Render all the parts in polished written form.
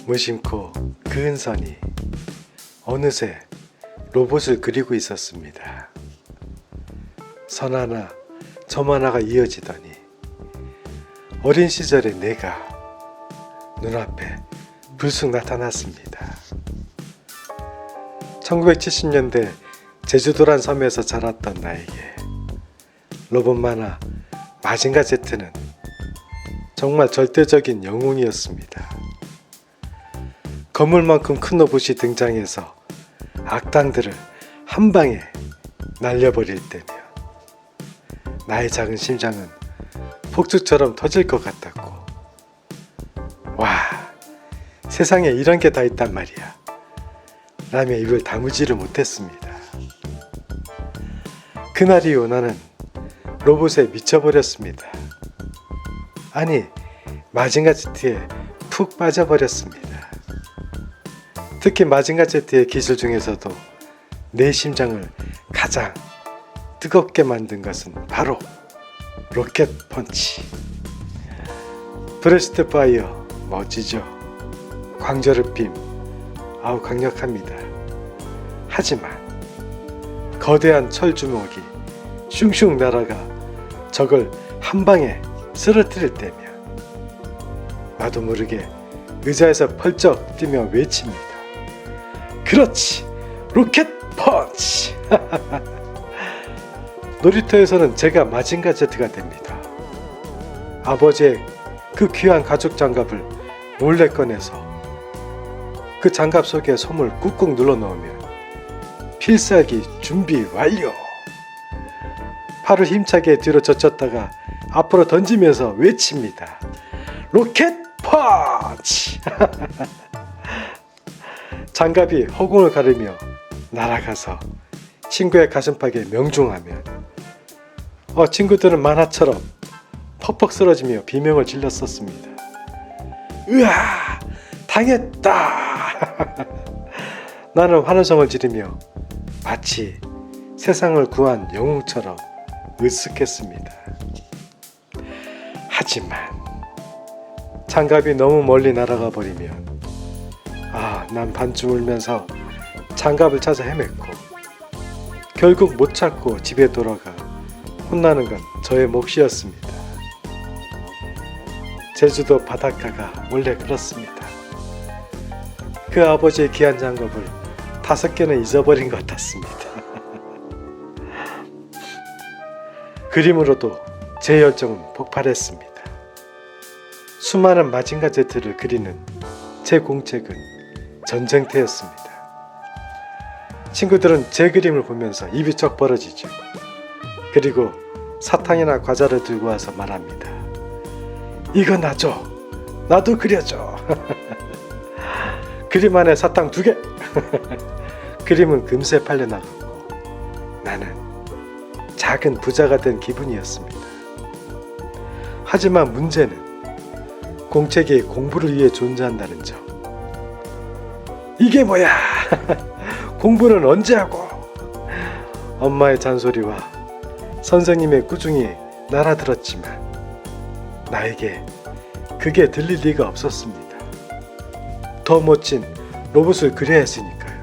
무심코 그은선이 어느새 로봇을 그리고 있었습니다. 선 하나, 점 하나가 이어지더니 어린 시절의 내가 눈앞에 불쑥 나타났습니다. 1970년대 제주도란 섬에서 자랐던 나에게 로봇 만화 마징가 Z는 정말 절대적인 영웅이었습니다. 거물만큼 큰 로봇이 등장해서 악당들을 한 방에 날려버릴 때면 나의 작은 심장은 폭죽처럼 터질 것 같았고, 와, 세상에 이런 게 다 있단 말이야 라며 입을 다무지를 못했습니다. 그날 이후 나는 로봇에 미쳐버렸습니다. 아니, 마징가 Z에 푹 빠져버렸습니다. 특히 마징가 Z의 기술 중에서도 내 심장을 가장 뜨겁게 만든 것은 바로 로켓 펀치. 브레스트 파이어 멋지죠? 광저르빔 아우 강력합니다. 하지만 거대한 철 주먹이 슝슝 날아가 적을 한 방에 쓰러뜨릴 때면 나도 모르게 의자에서 펄쩍 뛰며 외칩니다. 그렇지! 로켓 펀치! 놀이터에서는 제가 마징가 Z가 됩니다. 아버지의 그 귀한 가죽 장갑을 몰래 꺼내서 그 장갑 속에 솜을 꾹꾹 눌러 넣으면 필살기 준비 완료! 팔을 힘차게 뒤로 젖혔다가 앞으로 던지면서 외칩니다. 로켓 펀치! 장갑이 허공을 가르며 날아가서 친구의 가슴팍에 명중하면 친구들은 만화처럼 퍽퍽 쓰러지며 비명을 질렀었습니다. 으아! 당했다! 나는 환호성을 지르며 마치 세상을 구한 영웅처럼 으쓱했습니다. 하지만 장갑이 너무 멀리 날아가 버리면 난 반쯤 울면서 장갑을 찾아 헤맸고 결국 못 찾고 집에 돌아가 혼나는 건 저의 몫이었습니다. 제주도 바닷가가 원래 그렇습니다. 그 아버지의 귀한 장갑을 5개는 잊어버린 것 같았습니다. 그림으로도 제 열정은 폭발했습니다. 수많은 마징가 Z를 그리는 제 공책은 전쟁터였습니다. 친구들은 제 그림을 보면서 입이 쩍 벌어지죠. 그리고 사탕이나 과자를 들고 와서 말합니다. 이거 놔줘. 나도 그려줘. 그림 안에 사탕 2개. 그림은 금세 팔려나갔고 나는 작은 부자가 된 기분이었습니다. 하지만 문제는 공책이 공부를 위해 존재한다는 점. 이게 뭐야? 공부는 언제 하고? 엄마의 잔소리와 선생님의 꾸중이 날아들었지만 나에게 그게 들릴 리가 없었습니다. 더 멋진 로봇을 그려야 했으니까요.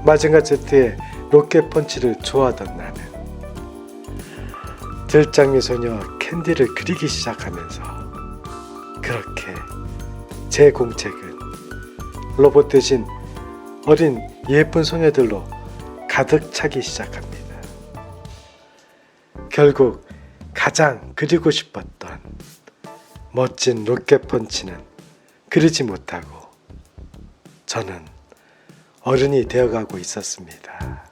마징가 Z의 로켓 펀치를 좋아하던 나는 들장미 소녀 캔디를 그리기 시작하면서 그렇게 제 공책은 로봇 대신 어린 예쁜 소녀들로 가득 차기 시작합니다. 결국 가장 그리고 싶었던 멋진 로켓 펀치는 그리지 못하고 저는 어른이 되어가고 있었습니다.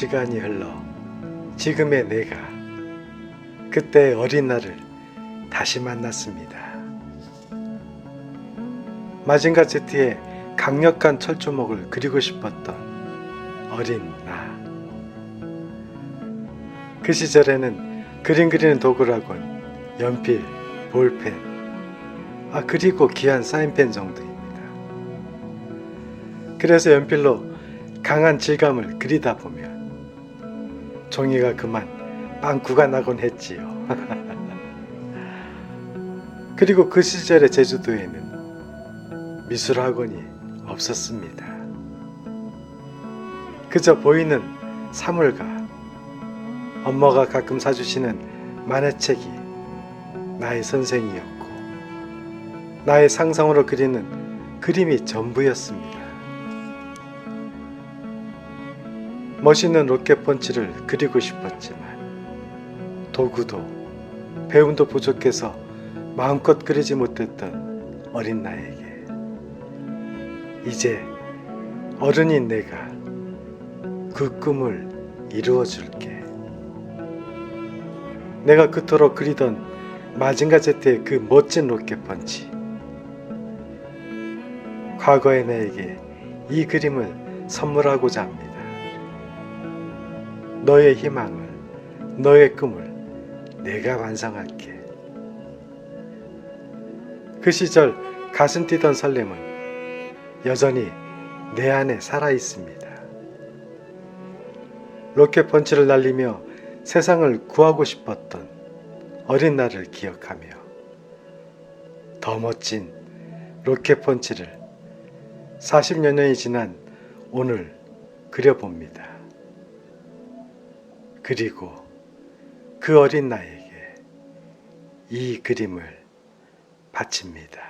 시간이 흘러 지금의 내가 그때의 어린 나를 다시 만났습니다. 마징가 Z의 강력한 철조목을 그리고 싶었던 어린 나. 그 시절에는 그림 그리는 도구라곤 연필, 볼펜, 그리고 귀한 사인펜 정도입니다. 그래서 연필로 강한 질감을 그리다 보면 종이가 그만 빵꾸가 나곤 했지요. 그리고 그 시절의 제주도에는 미술학원이 없었습니다. 그저 보이는 사물과 엄마가 가끔 사주시는 만화책이 나의 선생이었고 나의 상상으로 그리는 그림이 전부였습니다. 멋있는 로켓 펀치를 그리고 싶었지만 도구도 배움도 부족해서 마음껏 그리지 못했던 어린 나에게 이제 어른인 내가 그 꿈을 이루어줄게. 내가 그토록 그리던 마징가 Z의 그 멋진 로켓 펀치. 과거의 나에게 이 그림을 선물하고자 합니다. 너의 희망을, 너의 꿈을 내가 완성할게. 그 시절 가슴 뛰던 설렘은 여전히 내 안에 살아 있습니다. 로켓 펀치를 날리며 세상을 구하고 싶었던 어린 나를 기억하며 더 멋진 로켓 펀치를 40여 년이 지난 오늘 그려봅니다. 그리고 그 어린 나에게 이 그림을 바칩니다.